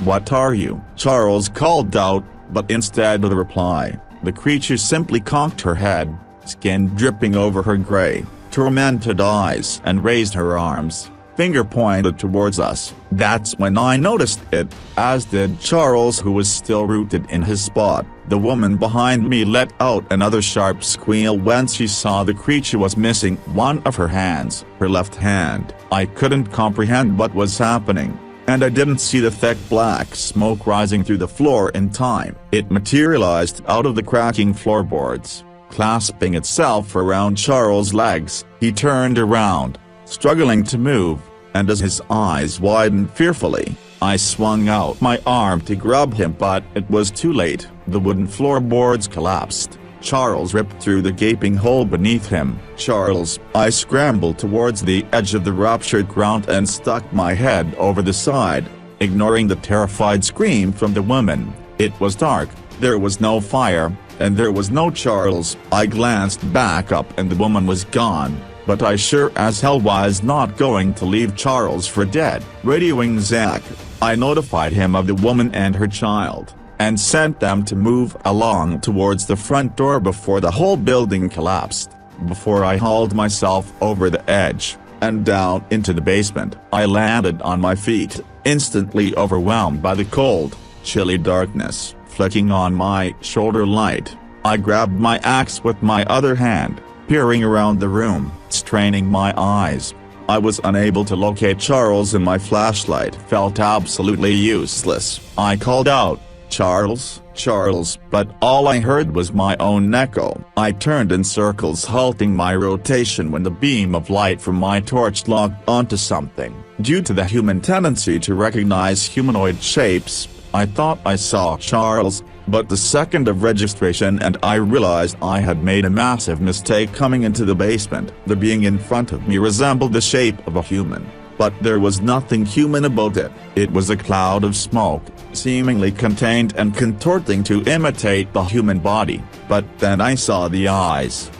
"What are you?" Charles called out, but instead of the reply, the creature simply cocked her head, skin dripping over her gray, tormented eyes, and raised her arms, finger pointed towards us. That's when I noticed it, as did Charles, who was still rooted in his spot. The woman behind me let out another sharp squeal when she saw the creature was missing one of her hands, her left hand. I couldn't comprehend what was happening, and I didn't see the thick black smoke rising through the floor in time. It materialized out of the cracking floorboards, clasping itself around Charles' legs. He turned around, struggling to move, and as his eyes widened fearfully, I swung out my arm to grab him, but it was too late. The wooden floorboards collapsed. Charles ripped through the gaping hole beneath him. "Charles!" I scrambled towards the edge of the ruptured ground and stuck my head over the side, ignoring the terrified scream from the woman. It was dark, there was no fire, and there was no Charles. I glanced back up and the woman was gone, but I sure as hell was not going to leave Charles for dead. Radioing Zach, I notified him of the woman and her child, and sent them to move along towards the front door before the whole building collapsed. Before I hauled myself over the edge, and down into the basement, I landed on my feet, instantly overwhelmed by the cold, chilly darkness flicking on my shoulder light. I grabbed my axe with my other hand, peering around the room, straining my eyes. I was unable to locate Charles and my flashlight felt absolutely useless. I called out, "Charles, Charles," but all I heard was my own echo. I turned in circles, halting my rotation when the beam of light from my torch locked onto something. Due to the human tendency to recognize humanoid shapes, I thought I saw Charles, but the second of registration and I realized I had made a massive mistake coming into the basement. The being in front of me resembled the shape of a human, but there was nothing human about it. It was a cloud of smoke, seemingly contained and contorting to imitate the human body. But then I saw the eyes.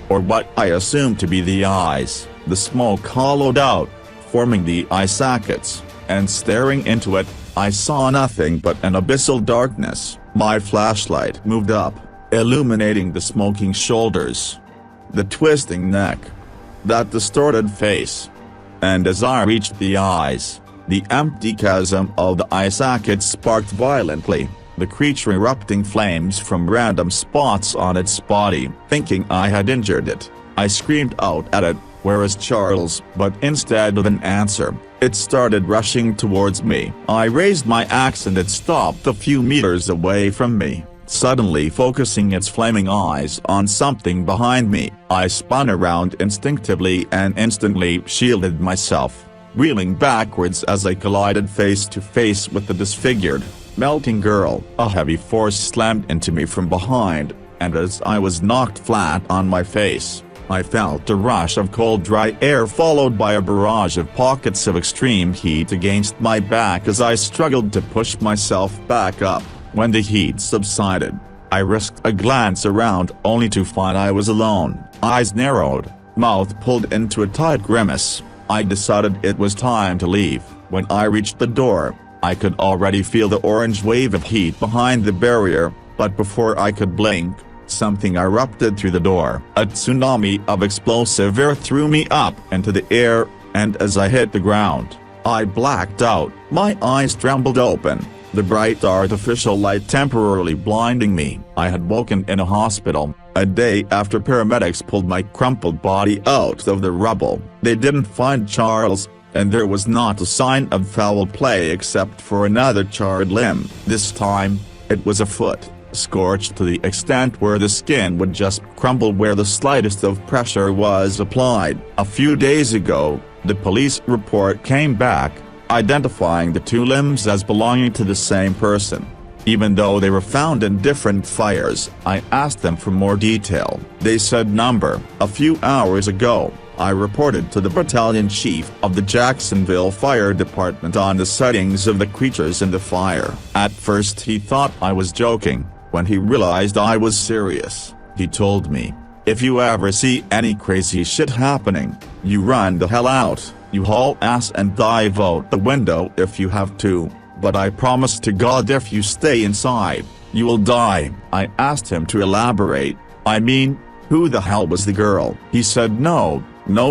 Or what I assumed to be the eyes. The smoke hollowed out, forming the eye sockets, and staring into it, I saw nothing but an abyssal darkness. My flashlight moved up, illuminating the smoking shoulders, the twisting neck, that distorted face. And as I reached the eyes, the empty chasm of the eye socket sparked violently, the creature erupting flames from random spots on its body. Thinking I had injured it, I screamed out at it, "Where is Charles?" But instead of an answer, it started rushing towards me. I raised my axe and it stopped a few meters away from me, suddenly focusing its flaming eyes on something behind me. I spun around instinctively and instantly shielded myself, reeling backwards as I collided face to face with the disfigured, melting girl. A heavy force slammed into me from behind, and as I was knocked flat on my face, I felt a rush of cold dry air followed by a barrage of pockets of extreme heat against my back as I struggled to push myself back up. When the heat subsided, I risked a glance around only to find I was alone. Eyes narrowed, mouth pulled into a tight grimace. I decided it was time to leave. When I reached the door, I could already feel the orange wave of heat behind the barrier, but before I could blink, something erupted through the door. A tsunami of explosive air threw me up into the air, and as I hit the ground, I blacked out. My eyes trembled open, the bright artificial light temporarily blinding me. I had woken in a hospital, a day after paramedics pulled my crumpled body out of the rubble. They didn't find Charles, and there was not a sign of foul play except for another charred limb. This time, it was a foot, scorched to the extent where the skin would just crumble where the slightest of pressure was applied. A few days ago, the police report came back, identifying the two limbs as belonging to the same person. Even though they were found in different fires, I asked them for more detail. They said number. A few hours ago, I reported to the battalion chief of the Jacksonville Fire Department on the sightings of the creatures in the fire. At first he thought I was joking. When he realized I was serious, he told me, "If you ever see any crazy shit happening, you run the hell out. You haul ass and dive out the window if you have to." but I promise to God if you stay inside, you will die." I asked him to elaborate. "I mean, who the hell was the girl?" He said no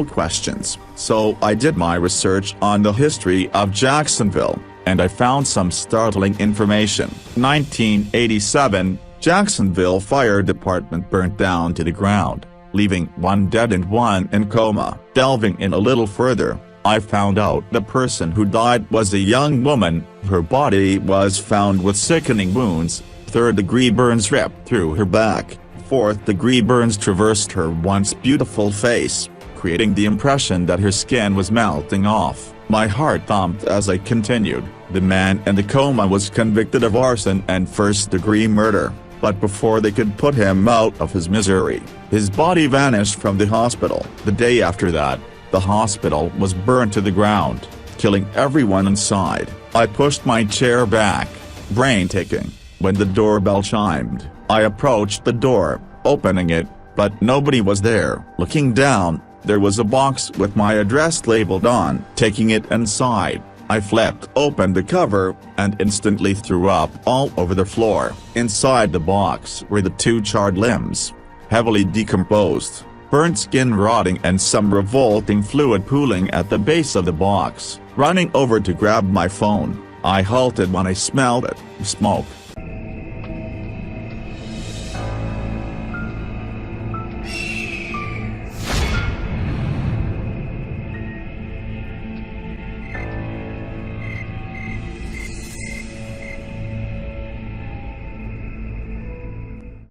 questions. So I did my research on the history of Jacksonville, and I found some startling information. 1987, Jacksonville Fire Department burnt down to the ground, leaving one dead and one in coma. Delving in a little further, I found out the person who died was a young woman. Her body was found with sickening wounds. 3rd-degree burns ripped through her back. 4th-degree burns traversed her once beautiful face, creating the impression that her skin was melting off. My heart thumped as I continued. The man in the coma was convicted of arson and 1st-degree murder, but before they could put him out of his misery, his body vanished from the hospital. The day after that, the hospital was burned to the ground, killing everyone inside. I pushed my chair back, brain-ticking, when the doorbell chimed. I approached the door, opening it, but nobody was there. Looking down, there was a box with my address labeled on. Taking it inside, I flipped open the cover, and instantly threw up all over the floor. Inside the box were the 2 charred limbs, heavily decomposed, burnt skin rotting and some revolting fluid pooling at the base of the box. Running over to grab my phone, I halted when I smelled it. Smoke.